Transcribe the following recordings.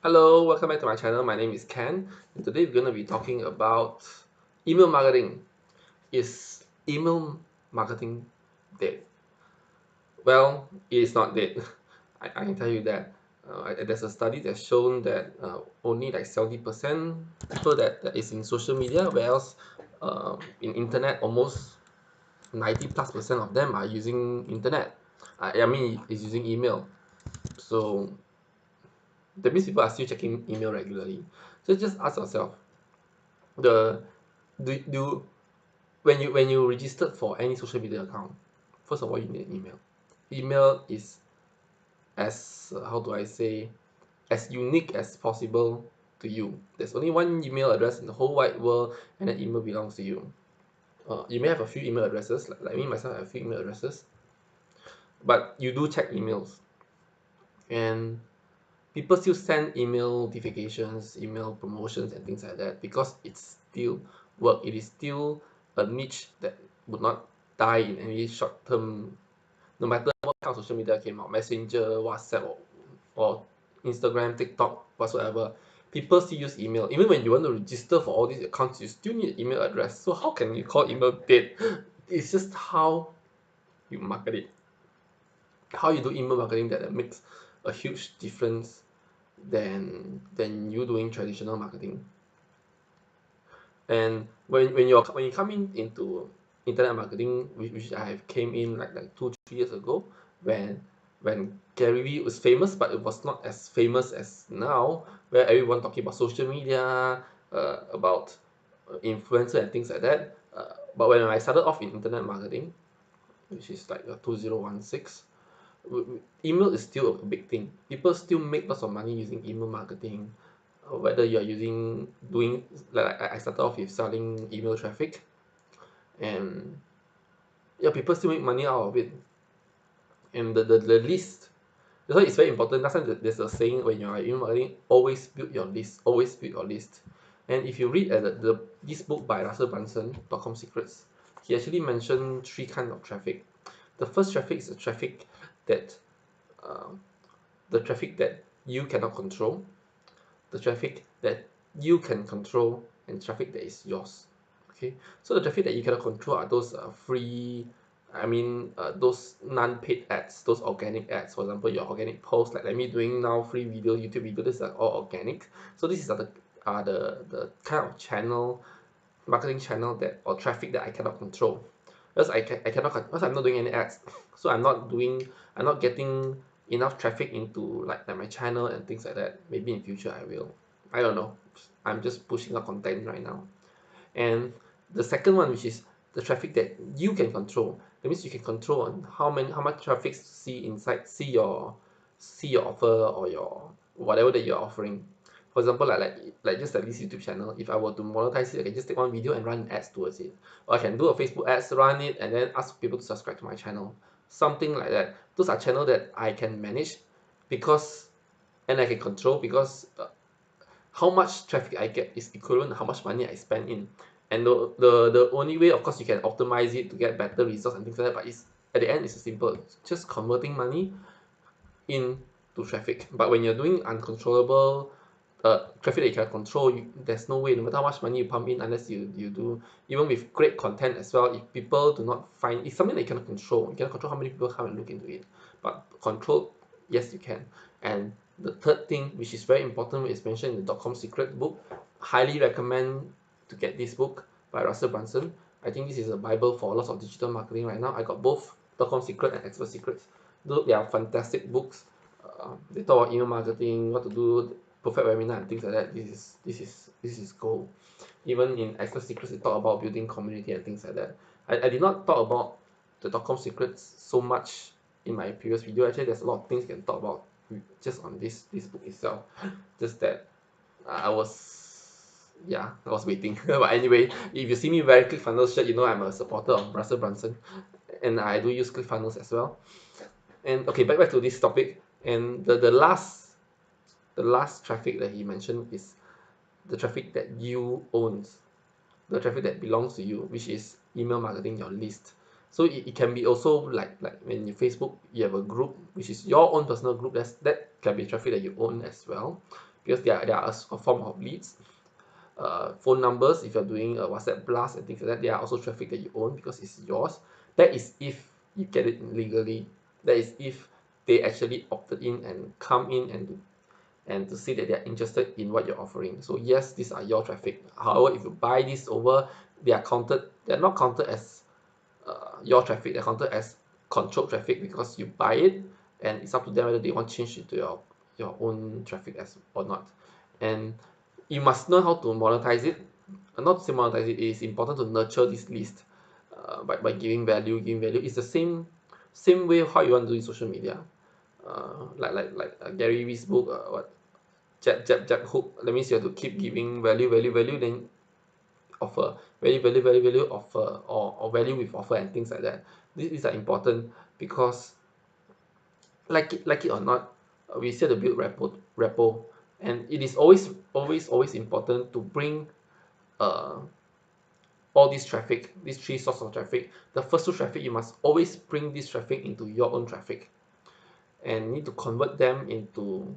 Hello, welcome back to my channel. My name is Ken, and today we're going to be talking about email marketing. Is email marketing dead? Well, it is not dead. I can tell you that. There's a study that's shown that only like 70% people that is in social media, whereas in internet, almost 90 plus percent of them are using internet. I mean, is using email. So that means people are still checking email regularly. So just ask yourself, the do when you registered for any social media account, first of all you need an email. Email is as how do I say, as unique as possible to you. There's only one email address in the whole wide world, and that email belongs to you. You may have a few email addresses, like me myself, I have a few email addresses, but you do check emails, and people still send email notifications, email promotions, and things like that because it's still work. It is still a niche that would not die in any short term, no matter what kind of social media came out, Messenger, WhatsApp, or Instagram, TikTok, whatsoever. People still use email. Even when you want to register for all these accounts, you still need an email address. So how can you call email dead? It's just how you market it, how you do email marketing that makes a huge difference than you doing traditional marketing. And when you come into internet marketing, which I have came in like 2 3 years ago, when Gary Vee was famous, but it was not as famous as now, where everyone talking about social media, about influencer and things like that. But when I started off in internet marketing, which is like 2016, email is still a big thing. People still make lots of money using email marketing. Whether you are doing, like I started off with selling email traffic, and yeah, people still make money out of it. And the list, that's why it's very important. Last time there's a saying, when you're email marketing, always build your list, always build your list. And if you read this book by Russell Brunson, .com Secrets, he actually mentioned three kinds of traffic. The first traffic is the traffic that uh, you cannot control, the traffic that you can control, and traffic that is yours. Okay, so the traffic that you cannot control are those free, those non-paid ads, those organic ads. For example, your organic posts, like me doing now, free video, YouTube video, these are all organic. So this is the kind of marketing channel that, or traffic, that I cannot control. Because I cannot, because I'm not doing any ads. So I'm not getting enough traffic into like my channel and things like that. Maybe in future I will. I don't know. I'm just pushing out content right now. And the second one, which is the traffic that you can control. That means you can control on how much traffic see your offer, or your whatever that you're offering. For example, like just like this YouTube channel, if I were to monetize it, I can just take one video and run ads towards it. Or I can do a Facebook ads, run it, and then ask people to subscribe to my channel. Something like that. Those are channels that I can manage, because and I can control, because how much traffic I get is equivalent to how much money I spend in. And the only way, of course, you can optimize it to get better results and things like that, but it's at the end it's simple, just converting money into traffic. But when you're doing uncontrollable traffic that you can control, there's no way, no matter how much money you pump in, unless you do, even with great content as well, if people do not find, it's something that you cannot control how many people come and look into it. But control, yes, you can. And the third thing, which is very important, is mentioned in the .com Secret book. Highly recommend to get this book by Russell Brunson. I think this is a bible for lots of digital marketing right now. I got both .com Secret and Expert Secrets. They are fantastic books. They talk about email marketing, what to do, perfect webinar, and things like that. This is gold. Even in Expert Secrets, they talk about building community and things like that. I did not talk about the .com Secrets so much in my previous video. Actually, there's a lot of things you can talk about just on this book itself. Just that I was waiting. But anyway, if you see me wearing ClickFunnels shirt, you know I'm a supporter of Russell Brunson, and I do use ClickFunnels as well. And okay, back to this topic. And the last traffic that he mentioned is the traffic that you owns, the traffic that belongs to you, which is email marketing, your list. So it can be also like when you Facebook, you have a group which is your own personal group. That can be traffic that you own as well, because they are a form of leads. Phone numbers, if you're doing a WhatsApp blast and things like that, they are also traffic that you own because it's yours. That is if you get it legally. That is if they actually opted in and come in and to see that they are interested in what you're offering. So yes, these are your traffic. However, if you buy this over, they are not counted as your traffic. They're counted as controlled traffic because you buy it, and it's up to them whether they want to change it to your own traffic as or not. And you must know how to monetize it. Not to say monetize it, it is important to nurture this list by giving value. Giving value is the same way how you want to do in social media. Like Gary Vee's book, what jab hook. That means you have to keep giving value, then offer value offer, or value with offer and things like that. These are important because like it or not, we still have to build repo, and it is always important to bring uh, all this traffic, these three sources of traffic. The first two traffic, you must always bring this traffic into your own traffic, and need to convert them into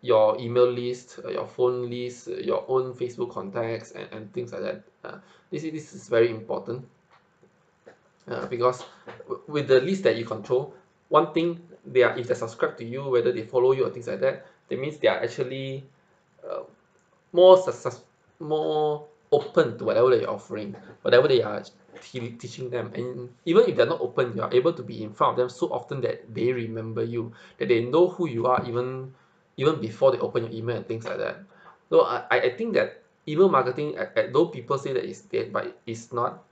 your email list, your phone list, your own Facebook contacts, and things like that. This is very important because with the list that you control, one thing, they are, if they subscribe to you, whether they follow you or things like that, that means they are actually uh, more open to whatever that you're offering, whatever they are teaching them. And even if they're not open, you are able to be in front of them so often that they remember you, that they know who you are, even before they open your email and things like that. So I think that email marketing, though people say that it's dead, but it's not.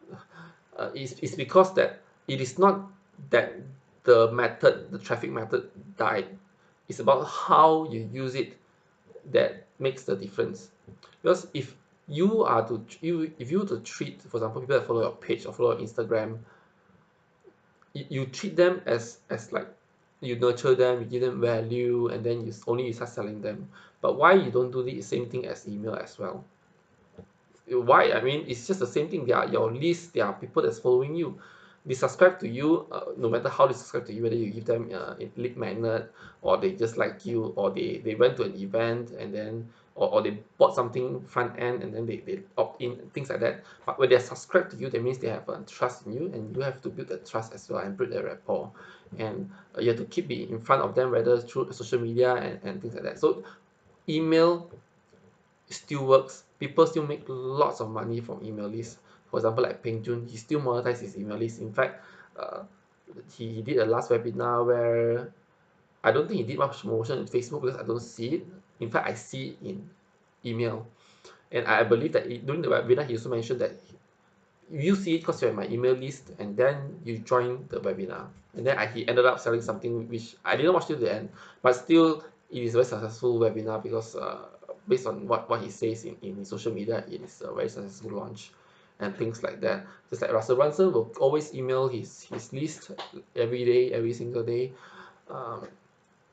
It's because that it is not that the traffic method died. It's about how you use it that makes the difference. Because if you were to treat, for example, people that follow your page or follow your Instagram, you treat them as like, you nurture them, you give them value, and then you start selling them. But why you don't do the same thing as email as well? Why? I mean, it's just the same thing. They are your list. They are people that's following you. They subscribe to you, no matter how they subscribe to you, whether you give them a lead magnet, or they just like you, or they went to an event and then, or they bought something front end and then they opt in, things like that. But when they subscribe to you, that means they have trust in you, and you have to build that trust as well and build that rapport. And you have to keep it in front of them, whether through social media and things like that. So email still works. People still make lots of money from email lists. For example, like Peng Joon, he still monetizes his email list. In fact, uh, he did a last webinar where I don't think he did much promotion in Facebook because I don't see it. In fact, I see it in email. And I believe that during the webinar, he also mentioned that you see it because you're in my email list, and then you join the webinar. And then he ended up selling something which I didn't watch till the end, but still, it is a very successful webinar because based on what he says in his social media, it is a very successful launch and things like that. Just like Russell Brunson will always email his list every day, every single day. Um,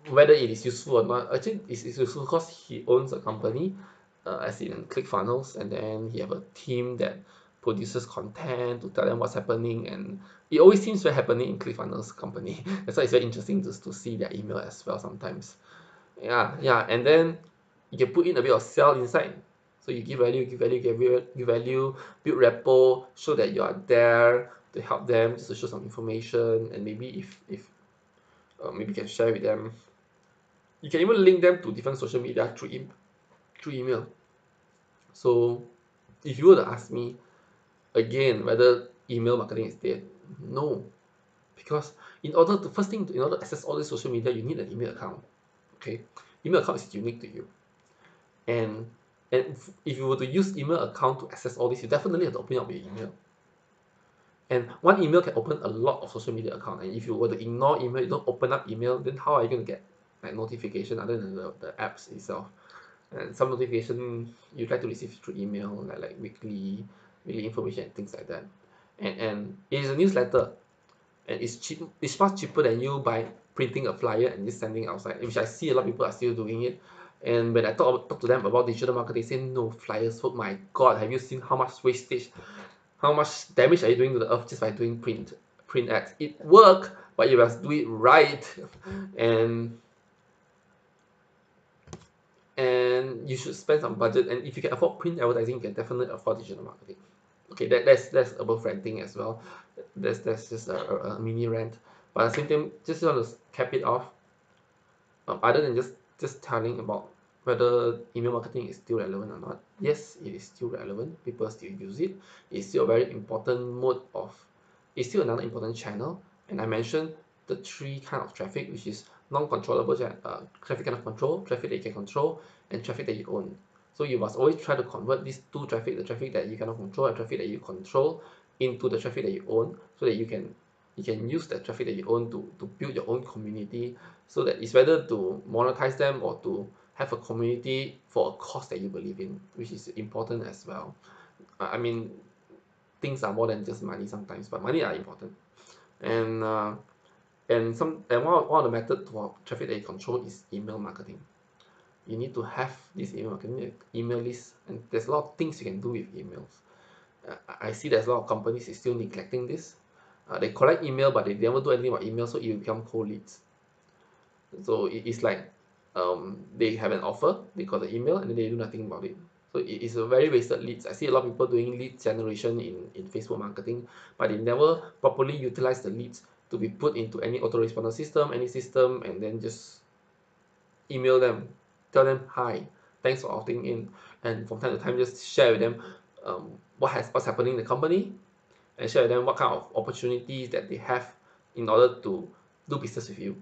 Whether it is useful or not, actually it's useful because he owns a company, as in ClickFunnels, and then he have a team that produces content to tell them what's happening, and it always seems very happening in ClickFunnels company. That's why it's very interesting to see their email as well sometimes. Yeah, and then you can put in a bit of sell inside. So you give value, build rapport, show that you are there to help them, just to show some information, and maybe if maybe you can share with them. You can even link them to different social media through email. So if you were to ask me again whether email marketing is dead, no, because in order to access all this social media, you need an email account. Okay, email account is unique to you, and if you were to use email account to access all this, you definitely have to open up your email. And one email can open a lot of social media account. And if you were to ignore email, you don't open up email, then how are you going to get like notification other than the apps itself? And some notification you try to receive through email, like weekly information and things like that. And it is a newsletter, and it's cheap. It's much cheaper than you by printing a flyer and just sending outside, which I see a lot of people are still doing it. And when I talk to them about digital marketing, they say no flyers. Oh my god, have you seen how much wastage, how much damage are you doing to the earth just by doing print ads? It work, but you must do it right. and and you should spend some budget, and if you can afford print advertising, you can definitely afford digital marketing. Okay, that's above renting as well. That's just a mini rant. But at the same time, just want to cap it off. Other than just telling about whether email marketing is still relevant or not. Yes, it is still relevant. People still use it. It's still a very important mode of. It's still another important channel. And I mentioned the three kind of traffic, which is non-controllable traffic cannot control, traffic that you can control, and traffic that you own. So you must always try to convert these two traffic, the traffic that you cannot control and traffic that you control, into the traffic that you own, so that you can use that traffic that you own to build your own community, so that it's whether to monetize them or to have a community for a cause that you believe in, which is important as well. I mean, things are more than just money sometimes, but money are important. And one of the methods for traffic that you control is email marketing. You need to have this email marketing, email list, and there's a lot of things you can do with emails. I see there's a lot of companies is still neglecting this. They collect email, but they never do anything about email, so it will become cold leads. So it's like they have an offer, they got the email, and then they do nothing about it. So it is a very wasted leads. I see a lot of people doing lead generation in Facebook marketing, but they never properly utilize the leads to be put into any autoresponder system, any system, and then just email them, tell them hi, thanks for opting in, and from time to time just share with them what's happening in the company, and share with them what kind of opportunities that they have in order to do business with you.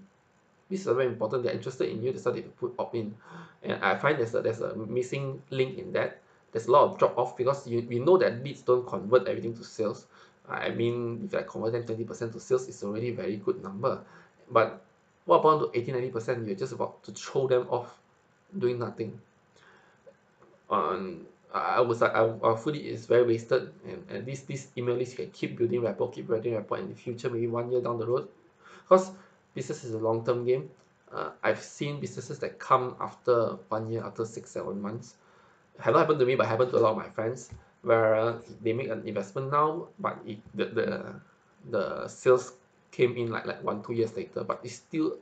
This is very important. They're interested in you. That's why they put opt in, and I find there's a missing link in that. There's a lot of drop off because we know that leads don't convert everything to sales. I mean, if I convert them 20% to sales, it's already a very good number. But what about to 80-90%? You're just about to throw them off doing nothing. I was like, our food is very wasted, and this email list can keep building rapport, in the future, maybe 1 year down the road, because business is a long-term game. I've seen businesses that come after 1 year, after 6-7 months. Have not happened to me, but happened to a lot of my friends, where they make an investment now, but the sales came in like 1-2 years later, but it's still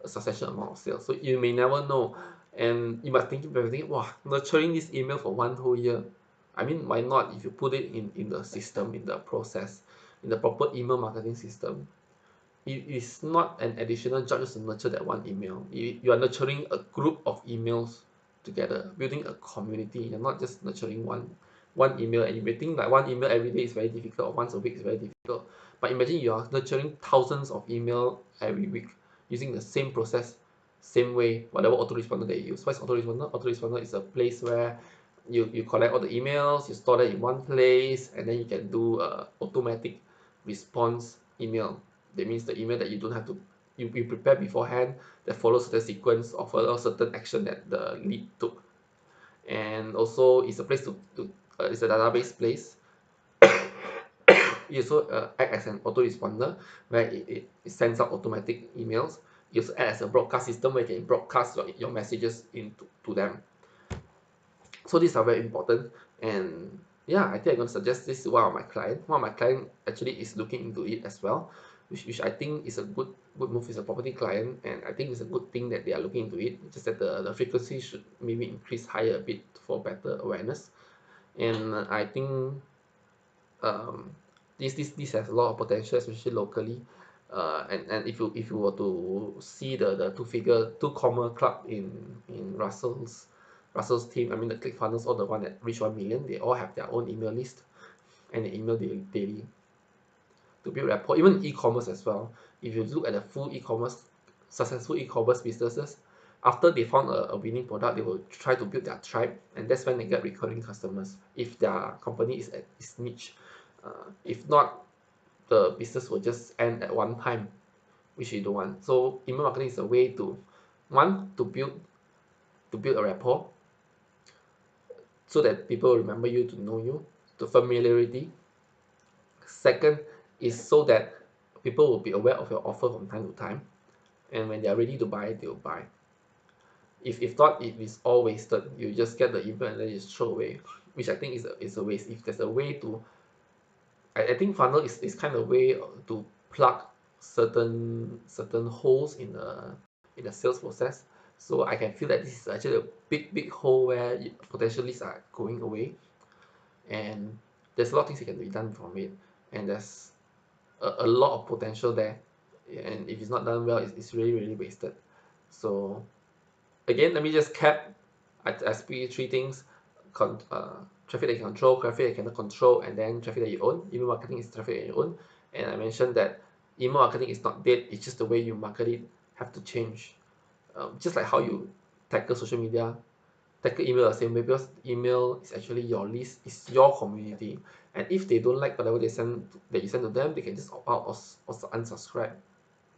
a substantial amount of sales. So you may never know, and you must think everything. Wow, nurturing this email for 1 whole year. I mean, why not if you put it in the system, in the process, in the proper email marketing system? It is not an additional job just to nurture that one email. You are nurturing a group of emails together, building a community. You're not just nurturing one email, and you may think like one email every day is very difficult, or once a week is very difficult. But imagine you are nurturing thousands of email every week using the same process, same way, whatever autoresponder that you use. What is autoresponder? Autoresponder is a place where you collect all the emails, you store them in one place, and then you can do automatic response email. That means the email that you don't have to you prepare beforehand, that follows the sequence of a certain action that the lead took. And also it's a place to it's a database place. It also act as an autoresponder where it sends out automatic emails. It also act as a broadcast system where you can broadcast your messages into to them. So these are very important, and yeah, I think I'm going to suggest this to one of my client actually is looking into it as well, which I think is a good move. Is a property client, and I think it's a good thing that they are looking into it. Just that the frequency should maybe increase higher a bit for better awareness. And I think um, this has a lot of potential, especially locally. And if you were to see the two comma club in Russell's team, I mean the ClickFunnels, all the one that reach 1 million, they all have their own email list, and they email daily to build rapport. Even e-commerce as well. If you look at the full e-commerce, successful e-commerce businesses, after they found a winning product, they will try to build their tribe, and that's when they get recurring customers. If their company is niche, if not, the business will just end at one time, which you don't want. So email marketing is a way to build a rapport, so that people remember you, to know you, to familiarity. Second is so that people will be aware of your offer from time to time, and when they are ready to buy, they will buy. If not, it is all wasted. You just get the email and then just throw away, which I think is a waste. If there's a way to, I think funnel is kind of way to plug certain holes in the sales process, So I can feel that this is actually a big hole where potential leads are going away, and there's a lot of things that can be done from it, and there's a lot of potential there, and if it's not done well, it's really wasted. So again, let me just cap. I speak three things: traffic that you control, traffic that you cannot control, and then traffic that you own. Email marketing is traffic that you own, and I mentioned that email marketing is not dead. It's just the way you market it have to change. Just like how you tackle social media, tackle email the same way, because email is actually your list, it's your community, and if they don't like whatever that you send to them, they can just opt out or unsubscribe.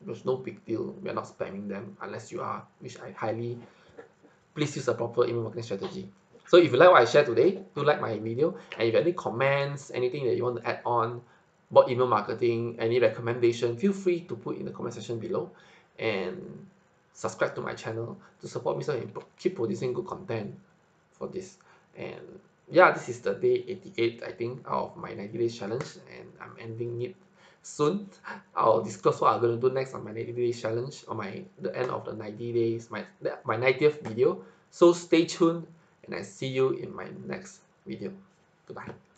There's no big deal. We're not spamming them unless you are, which I highly, please use a proper email marketing strategy. So if you like what I shared today, do like my video, and if you have any comments, anything that you want to add on about email marketing, any recommendation, feel free to put in the comment section below, and subscribe to my channel to support me so I can keep producing good content for this. And yeah, this is the day 88, I think, of my 90 days challenge, and I'm ending it soon. I'll disclose what I'm going to do next on my 90 days challenge, on the end of the 90 days, my 90th video. So stay tuned, and I see you in my next video. Goodbye.